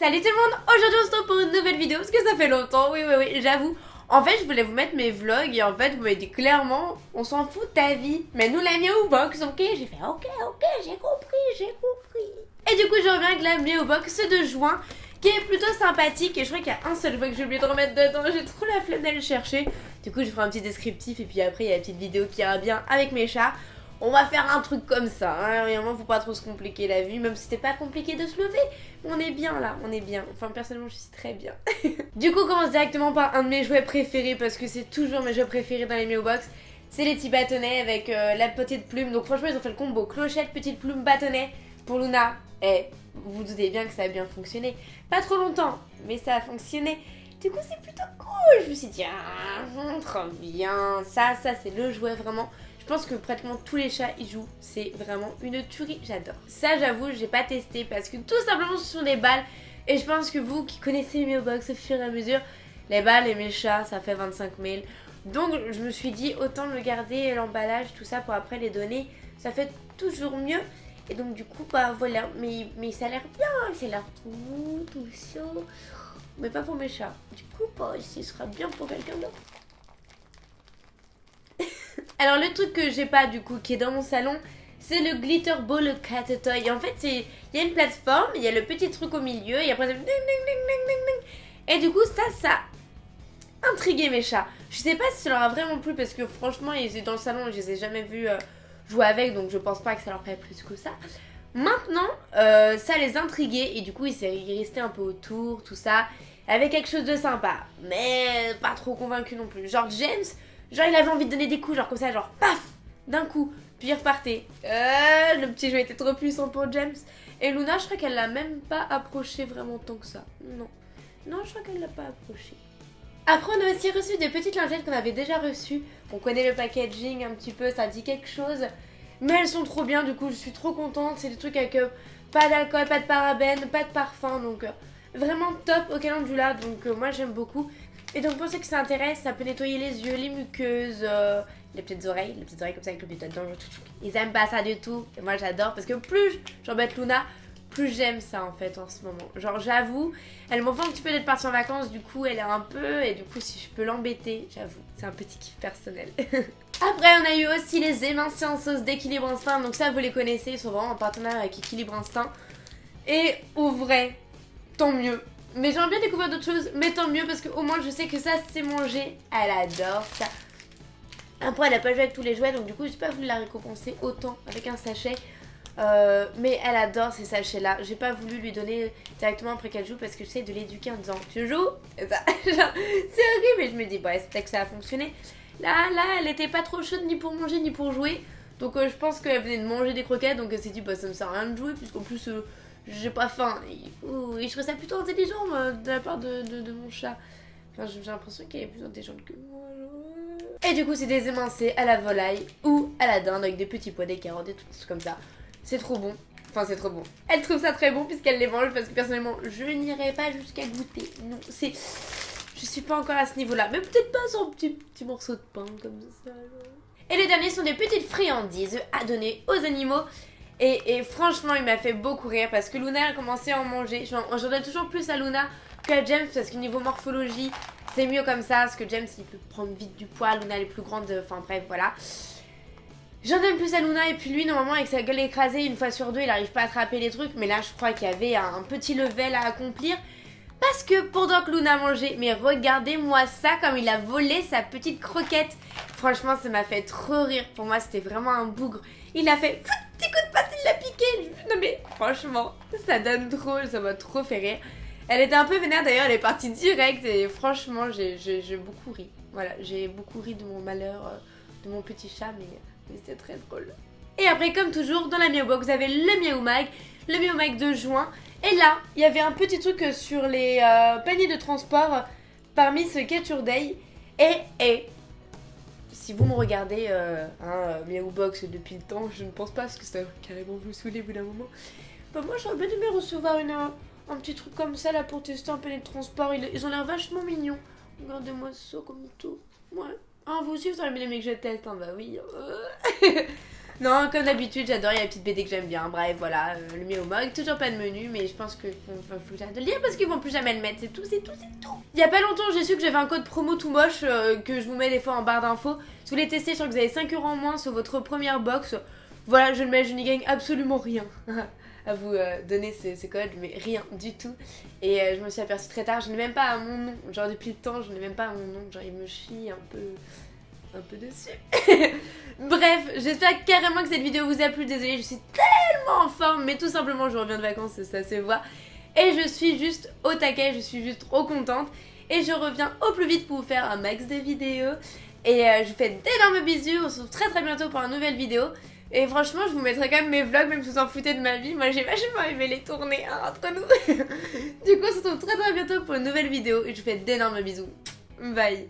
Salut tout le monde, aujourd'hui on se retrouve pour une nouvelle vidéo parce que ça fait longtemps, oui j'avoue. En fait je voulais vous mettre mes vlogs et en fait vous m'avez dit clairement on s'en fout de ta vie, mais nous la Meowbox, ok. J'ai fait ok j'ai compris. Et du coup je reviens avec la Meowbox de juin qui est plutôt sympathique et je crois qu'il y a un seul vote que j'ai oublié de remettre dedans, j'ai trop la flemme d'aller le chercher. Du coup je ferai un petit descriptif et puis après il y a la petite vidéo qui ira bien avec mes chats. On va faire un truc comme ça, hein. Vraiment faut pas trop se compliquer la vie, même si c'était pas compliqué de se lever. On est bien là, on est bien. Enfin personnellement je suis très bien. Du coup on commence directement par un de mes jouets préférés parce que c'est toujours mes jouets préférés dans les Meowbox. C'est les petits bâtonnets avec la petite plume. Donc franchement ils ont fait le combo clochette, petite plume, bâtonnet pour Luna. Et vous vous doutez bien que ça a bien fonctionné. Pas trop longtemps, mais ça a fonctionné. Du coup c'est plutôt cool. Je me suis dit trop bien. Ça c'est le jouet vraiment. Je pense que pratiquement tous les chats y jouent, c'est vraiment une tuerie, j'adore. Ça j'avoue, j'ai pas testé parce que tout simplement ce sont des balles et je pense que vous qui connaissez mes Meowbox au fur et à mesure, les balles et mes chats ça fait 25 000. Donc je me suis dit autant le garder, l'emballage, tout ça pour après les donner, ça fait toujours mieux. Et donc du coup bah voilà, mais ça a l'air bien, ça a l'air tout chaud, mais pas pour mes chats. Du coup bah ce sera bien pour quelqu'un d'autre. Alors le truc que j'ai pas du coup qui est dans mon salon, c'est le Glitter Ball Cat Toy. Et en fait il y a une plateforme, il y a le petit truc au milieu et après ça fait ding ding ding ding ding ding. Et du coup ça a intrigué mes chats. Je sais pas si ça leur a vraiment plu parce que franchement ils étaient dans le salon et je les ai jamais vus jouer avec, donc je pense pas que ça leur plaît plus que ça. Maintenant ça les intriguait et du coup ils restaient un peu autour, tout ça, avec quelque chose de sympa, mais pas trop convaincu non plus. Genre James, genre il avait envie de donner des coups, genre comme ça, genre paf, d'un coup, puis il repartait. Le petit jeu était trop puissant pour James. Et Luna, je crois qu'elle l'a même pas approché vraiment tant que ça. Non, je crois qu'elle l'a pas approché. Après, on a aussi reçu des petites lingettes qu'on avait déjà reçues. On connaît le packaging un petit peu, ça dit quelque chose. Mais elles sont trop bien, du coup, je suis trop contente. C'est des trucs avec pas d'alcool, pas de parabènes, pas de parfum, donc vraiment top au calendula. Donc moi, j'aime beaucoup. Et donc pour ceux qui s'intéressent, ça peut nettoyer les yeux, les muqueuses, les petites oreilles comme ça avec le petit dedans. Ils aiment pas ça du tout. Et moi j'adore parce que plus j'embête Luna, plus j'aime ça en fait en ce moment. Genre j'avoue, elle m'en veut un petit peu d'être partie en vacances, du coup elle est un peu, et du coup si je peux l'embêter, j'avoue, c'est un petit kiff personnel. Après on a eu aussi les émincés en sauce d'Équilibre Instinct, donc ça vous les connaissez, ils sont vraiment en partenariat avec Équilibre Instinct. Et au vrai, tant mieux. Mais j'aimerais bien découvrir d'autres choses, mais tant mieux parce qu'au moins je sais que ça c'est mangé. Elle adore ça. Après elle a pas joué avec tous les jouets, donc du coup j'ai pas voulu la récompenser autant avec un sachet. Mais elle adore ces sachets là. J'ai pas voulu lui donner directement après qu'elle joue parce que j'essaie de l'éduquer en disant tu joues. C'est horrible, mais je me dis bah c'est peut-être que ça a fonctionné. Là elle était pas trop chaude ni pour manger ni pour jouer. Donc je pense qu'elle venait de manger des croquettes, donc elle s'est dit bah ça me sert à rien de jouer puisqu'en plus j'ai pas faim. Et je trouve ça plutôt intelligent de la part de mon chat. Enfin, j'ai l'impression qu'elle est plus intelligente que moi. Et du coup, c'est des émincés à la volaille ou à la dinde avec des petits pois, des carottes, des trucs comme ça. C'est trop bon. Enfin, c'est trop bon. Elle trouve ça très bon puisqu'elle les mange parce que personnellement, je n'irai pas jusqu'à goûter. Non, c'est. Je suis pas encore à ce niveau-là. Mais peut-être pas sur un petit morceau de pain comme ça. Et les derniers sont des petites friandises à donner aux animaux. Et franchement, il m'a fait beaucoup rire parce que Luna a commencé à en manger. J'en donne toujours plus à Luna qu'à James parce que niveau morphologie, c'est mieux comme ça. Parce que James, il peut prendre vite du poids. Luna, elle est plus grande. Enfin bref, voilà. J'en donne plus à Luna et puis lui, normalement, avec sa gueule écrasée, une fois sur deux, il arrive pas à attraper les trucs. Mais là, je crois qu'il y avait un petit level à accomplir. Parce que pendant que Luna mangeait, mais regardez-moi ça, comme il a volé sa petite croquette. Franchement, ça m'a fait trop rire. Pour moi, c'était vraiment un bougre. Il a fait petit coup de patte, il l'a piqué. Non mais franchement, ça donne trop, ça m'a trop fait rire. Elle était un peu vénère d'ailleurs, elle est partie direct et franchement, j'ai beaucoup ri. Voilà, j'ai beaucoup ri de mon malheur, de mon petit chat, mais c'était très drôle. Et après, comme toujours, dans la Meowbox, vous avez le Meowmag de juin. Et là, il y avait un petit truc sur les paniers de transport parmi ce Capture Day. Et si vous me regardez Meowbox depuis le temps, je ne pense pas parce que ça va carrément vous saouler au bout d'un moment. Bah moi j'aurais bien aimé recevoir un petit truc comme ça là pour tester un panier de transport. Ils ont l'air vachement mignons. Regardez-moi ça comme tout. Ouais. Ah vous aussi vous aurez bien aimé que je teste, hein, bah oui. Non, comme d'habitude, j'adore, il y a la petite BD que j'aime bien. Bref, voilà, le Miao Mog, toujours pas de menu, mais je pense que faut que j'arrête de le lire parce qu'ils vont plus jamais le mettre, c'est tout, c'est tout, c'est tout. Il y a pas longtemps, j'ai su que j'avais un code promo tout moche que je vous mets des fois en barre d'infos. Si vous voulez tester, je crois que vous avez 5 € en moins sur votre première box. Voilà, je le mets, je n'y gagne absolument rien à vous donner ces codes, mais rien du tout. Et je me suis aperçue très tard, je n'ai même pas à mon nom. Genre depuis le temps, je n'ai même pas à mon nom. Genre il me chie un peu dessus. Bref, j'espère carrément que cette vidéo vous a plu. Désolée, je suis tellement en forme, mais tout simplement je reviens de vacances, ça se voit. Et je suis juste au taquet, je suis juste trop contente. Et je reviens au plus vite pour vous faire un max de vidéos. Et je vous fais d'énormes bisous, on se retrouve très bientôt pour une nouvelle vidéo. Et franchement, je vous mettrai quand même mes vlogs, même si vous en foutez de ma vie. Moi, j'ai vachement aimé les tourner, hein, entre nous. Du coup, on se retrouve très bientôt pour une nouvelle vidéo. Et je vous fais d'énormes bisous. Bye.